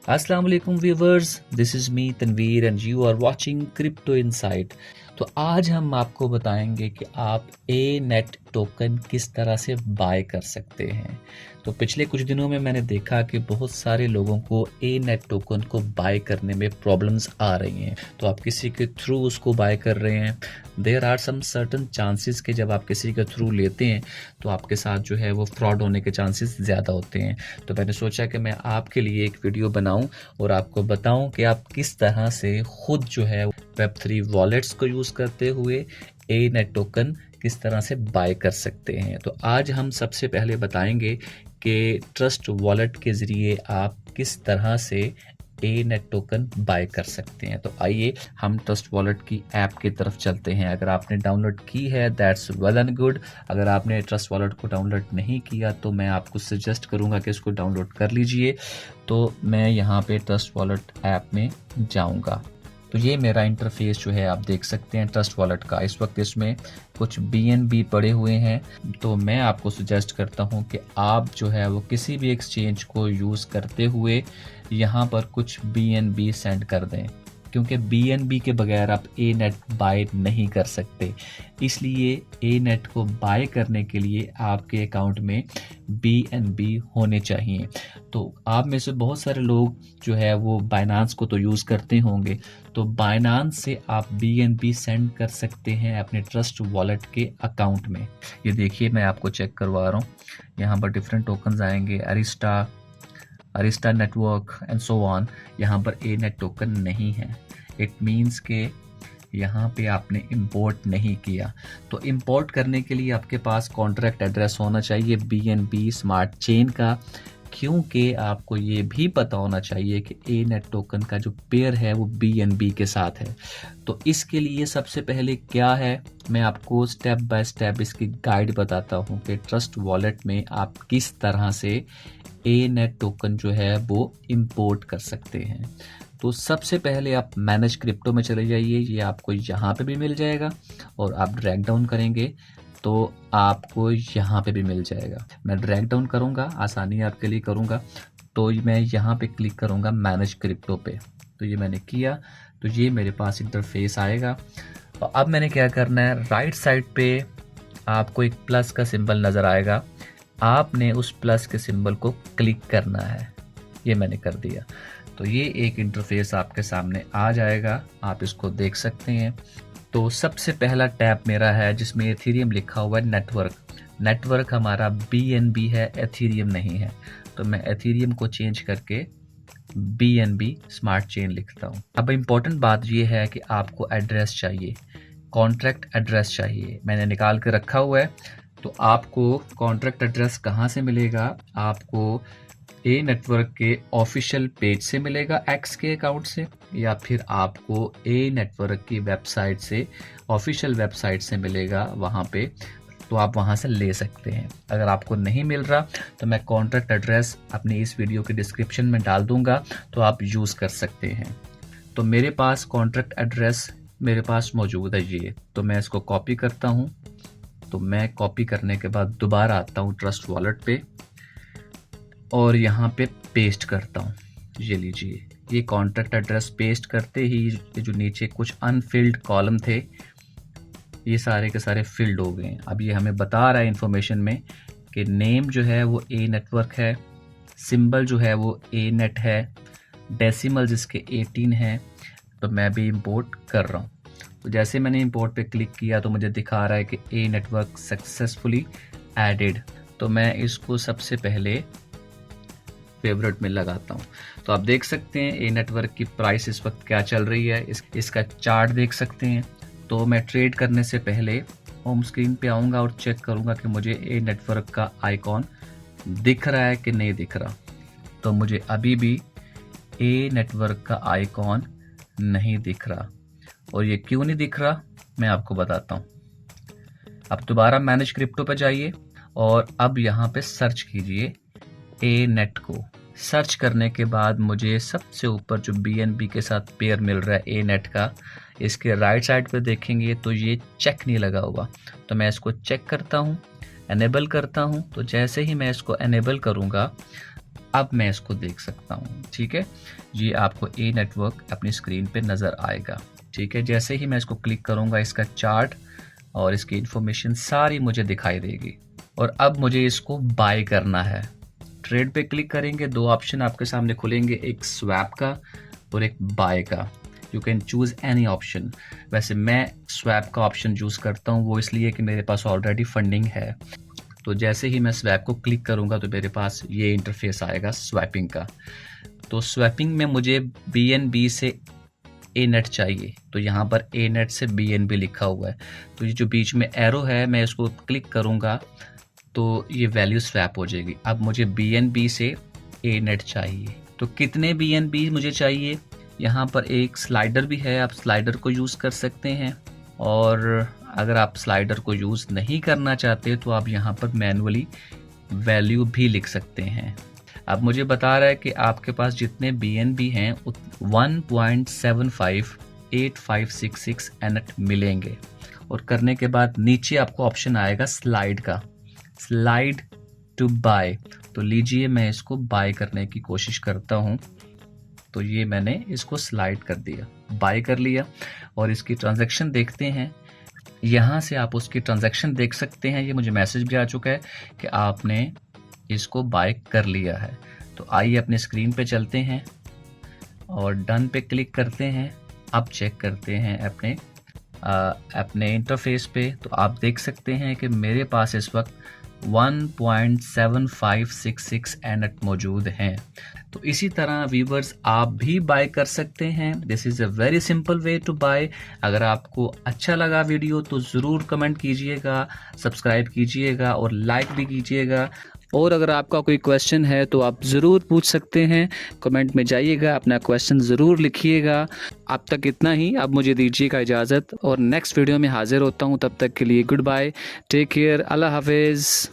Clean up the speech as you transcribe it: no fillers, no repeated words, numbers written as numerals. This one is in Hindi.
अस्सलाम वालेकुम viewers, this is me Tanveer and you are watching crypto insight. तो आज हम आपको बताएंगे कि आप ए नेट टोकन किस तरह से बाय कर सकते हैं। तो पिछले कुछ दिनों में मैंने देखा कि बहुत सारे लोगों को ए नेट टोकन को बाय करने में प्रॉब्लम्स आ रही हैं। तो आप किसी के थ्रू उसको बाय कर रहे हैं, there are some certain chances कि जब आप किसी के थ्रू लेते हैं तो आपके साथ जो है वो फ्रॉड होने के चांसेस ज़्यादा होते हैं। तो मैंने सोचा कि मैं आपके लिए एक वीडियो बनाऊं और आपको बताऊं कि आप किस तरह से खुद जो है वेब3 वॉलेट्स को यूज़ करते हुए ए नेट टोकन किस तरह से बाय कर सकते हैं। तो आज हम सबसे पहले बताएंगे कि ट्रस्ट वॉलेट के ज़रिए आप किस तरह से ए नेट टोकन बाय कर सकते हैं। तो आइए हम ट्रस्ट वॉलेट की ऐप की तरफ चलते हैं। अगर आपने डाउनलोड की है दैट्स वेल एंड गुड। अगर आपने ट्रस्ट वॉलेट को डाउनलोड नहीं किया तो मैं आपको सजेस्ट करूंगा कि इसको डाउनलोड कर लीजिए। तो मैं यहाँ पे ट्रस्ट वॉलेट ऐप में जाऊँगा। तो ये मेरा इंटरफेस जो है आप देख सकते हैं ट्रस्ट वॉलेट का। इस वक्त इसमें कुछ BNB पड़े हुए हैं। तो मैं आपको सजेस्ट करता हूँ कि आप जो है वो किसी भी एक्सचेंज को यूज़ करते हुए यहाँ पर कुछ BNB सेंड कर दें, क्योंकि BNB के बगैर आप ए नेट बाय नहीं कर सकते। इसलिए ए नेट को बाय करने के लिए आपके अकाउंट में BNB होने चाहिए। तो आप में से बहुत सारे लोग जो है वो बाइनांस को तो यूज़ करते होंगे, तो बाइनांस से आप BNB सेंड कर सकते हैं अपने ट्रस्ट वॉलेट के अकाउंट में। ये देखिए मैं आपको चेक करवा रहा हूँ, यहाँ पर डिफरेंट टोकन्स आएंगे, Arista network and so on. यहाँ पर ए नेट टोकन नहीं है। इट मीन्स के यहाँ पे आपने इंपोर्ट नहीं किया। तो इंपोर्ट करने के लिए आपके पास कॉन्ट्रैक्ट एड्रेस होना चाहिए BNB स्मार्ट चेन का, क्योंकि आपको ये भी पता होना चाहिए कि ए नेट टोकन का जो पेयर है वो BNB के साथ है। तो इसके लिए सबसे पहले क्या है, मैं आपको स्टेप बाय स्टेप इसकी गाइड बताता हूँ कि ट्रस्ट वॉलेट में आप किस तरह से ए नेट टोकन जो है वो इंपोर्ट कर सकते हैं। तो सबसे पहले आप मैनेज क्रिप्टो में चले जाइए, ये आपको यहाँ पे भी मिल जाएगा और आप ड्रैग डाउन करेंगे तो आपको यहाँ पे भी मिल जाएगा। मैं ड्रैग डाउन करूँगा, आसानी आपके लिए करूँगा। तो मैं यहाँ पे क्लिक करूँगा मैनेज क्रिप्टो पे। तो ये मैंने किया, तो ये मेरे पास इंटरफेस आएगा। और अब मैंने क्या करना है, राइट साइड पे आपको एक प्लस का सिंबल नज़र आएगा, आपने उस प्लस के सिंबल को क्लिक करना है। ये मैंने कर दिया। तो ये एक इंटरफेस आपके सामने आ जाएगा, आप इसको देख सकते हैं। तो सबसे पहला टैब मेरा है जिसमें एथीरियम लिखा हुआ है नेटवर्क हमारा BNB है, एथीरियम नहीं है। तो मैं एथीरियम को चेंज करके BNB स्मार्ट चेन लिखता हूँ। अब इम्पोर्टेंट बात ये है कि आपको एड्रेस चाहिए, कॉन्ट्रैक्ट एड्रेस चाहिए, मैंने निकाल के रखा हुआ है। तो आपको कॉन्ट्रैक्ट एड्रेस कहाँ से मिलेगा, आपको ए नेटवर्क के ऑफिशियल पेज से मिलेगा, एक्स के अकाउंट से, या फिर आपको ए नेटवर्क की वेबसाइट से, ऑफिशियल वेबसाइट से मिलेगा वहाँ पे। तो आप वहाँ से ले सकते हैं। अगर आपको नहीं मिल रहा तो मैं कॉन्ट्रैक्ट एड्रेस अपनी इस वीडियो के डिस्क्रिप्शन में डाल दूँगा, तो आप यूज़ कर सकते हैं। तो मेरे पास कॉन्ट्रैक्ट एड्रेस मेरे पास मौजूद है ये, तो मैं इसको कॉपी करता हूँ। तो मैं कॉपी करने के बाद दोबारा आता हूँ ट्रस्ट वॉलेट पे और यहाँ पे पेस्ट करता हूँ। ये लीजिए, ये कॉन्ट्रैक्ट एड्रेस पेस्ट करते ही जो नीचे कुछ अनफिल्ड कॉलम थे ये सारे के सारे फिल्ड हो गए हैं। अब ये हमें बता रहा है इन्फॉर्मेशन में कि नेम जो है वो ए नेटवर्क है, सिंबल जो है वो ए नेट है, डेसिमल जिसके 18 है। तो मैं भी इंपोर्ट कर रहा हूँ। तो जैसे मैंने इंपोर्ट पे क्लिक किया तो मुझे दिखा रहा है कि ए नेटवर्क सक्सेसफुली एडेड। तो मैं इसको सबसे पहले फेवरेट में लगाता हूँ। तो आप देख सकते हैं ए नेटवर्क की प्राइस इस वक्त क्या चल रही है, इसका चार्ट देख सकते हैं। तो मैं ट्रेड करने से पहले होम स्क्रीन पे आऊँगा और चेक करूँगा कि मुझे ए नेटवर्क का आइकॉन दिख रहा है कि नहीं दिख रहा। तो मुझे अभी भी ए नेटवर्क का आइकॉन नहीं दिख रहा, और ये क्यों नहीं दिख रहा मैं आपको बताता हूँ। अब दोबारा मैनेज क्रिप्टो पर जाइए और अब यहाँ पे सर्च कीजिए ए नेट को। सर्च करने के बाद मुझे सबसे ऊपर जो BNB के साथ पेयर मिल रहा है ए नेट का, इसके राइट साइड पे देखेंगे तो ये चेक नहीं लगा हुआ। तो मैं इसको चेक करता हूँ, एनेबल करता हूँ। तो जैसे ही मैं इसको एनेबल करूँगा अब मैं इसको देख सकता हूँ। ठीक है, ये आपको ए नेटवर्क अपनी स्क्रीन पे नज़र आएगा। ठीक है, जैसे ही मैं इसको क्लिक करूँगा इसका चार्ट और इसकी इन्फॉर्मेशन सारी मुझे दिखाई देगी। और अब मुझे इसको बाय करना है। ट्रेड पे क्लिक करेंगे, दो ऑप्शन आपके सामने खुलेंगे, एक स्वैप का और एक बाय का। You can choose any option. वैसे मैं स्वैप का ऑप्शन चूज़ करता हूँ, वो इसलिए कि मेरे पास ऑलरेडी फंडिंग है। तो जैसे ही मैं स्वैप को क्लिक करूँगा तो मेरे पास ये इंटरफेस आएगा स्वैपिंग का। तो स्वैपिंग में मुझे BNB से ए नेट चाहिए, तो यहाँ पर ए नेट से BNB लिखा हुआ है। तो ये जो बीच में एरो है, मैं इसको क्लिक करूँगा तो ये वैल्यू स्वैप हो जाएगी। अब मुझे BNB से ए नेट चाहिए, तो कितने BNB मुझे चाहिए, यहाँ पर एक स्लाइडर भी है, आप स्लाइडर को यूज़ कर सकते हैं। और अगर आप स्लाइडर को यूज़ नहीं करना चाहते तो आप यहाँ पर मैनुअली वैल्यू भी लिख सकते हैं। अब मुझे बता रहा है कि आपके पास जितने BNB हैं 1.758566 एनट मिलेंगे। और करने के बाद नीचे आपको ऑप्शन आएगा स्लाइड का, स्लाइड टू बाय। तो लीजिए मैं इसको बाय करने की कोशिश करता हूँ। तो ये मैंने इसको स्लाइड कर दिया, बाय कर लिया। और इसकी ट्रांजैक्शन देखते हैं, यहाँ से आप उसकी ट्रांजैक्शन देख सकते हैं। ये मुझे मैसेज भी आ चुका है कि आपने इसको बाय कर लिया है। तो आइए अपने स्क्रीन पे चलते हैं और डन पे क्लिक करते हैं। अब चेक करते हैं अपने इंटरफेस पे। तो आप देख सकते हैं कि मेरे पास इस वक्त 1.7566 एनट मौजूद हैं। तो इसी तरह व्यूवर्स आप भी बाय कर सकते हैं। This is a very simple way to buy. अगर आपको अच्छा लगा वीडियो तो ज़रूर कमेंट कीजिएगा, सब्सक्राइब कीजिएगा और लाइक भी कीजिएगा। और अगर आपका कोई क्वेश्चन है तो आप ज़रूर पूछ सकते हैं, कमेंट में जाइएगा, अपना क्वेश्चन ज़रूर लिखिएगा। अब तक इतना ही, अब मुझे दीजिएगा इजाज़त और नेक्स्ट वीडियो में हाजिर होता हूँ। तब तक के लिए गुड बाय, टेक केयर, अल्लाह हाफिज़।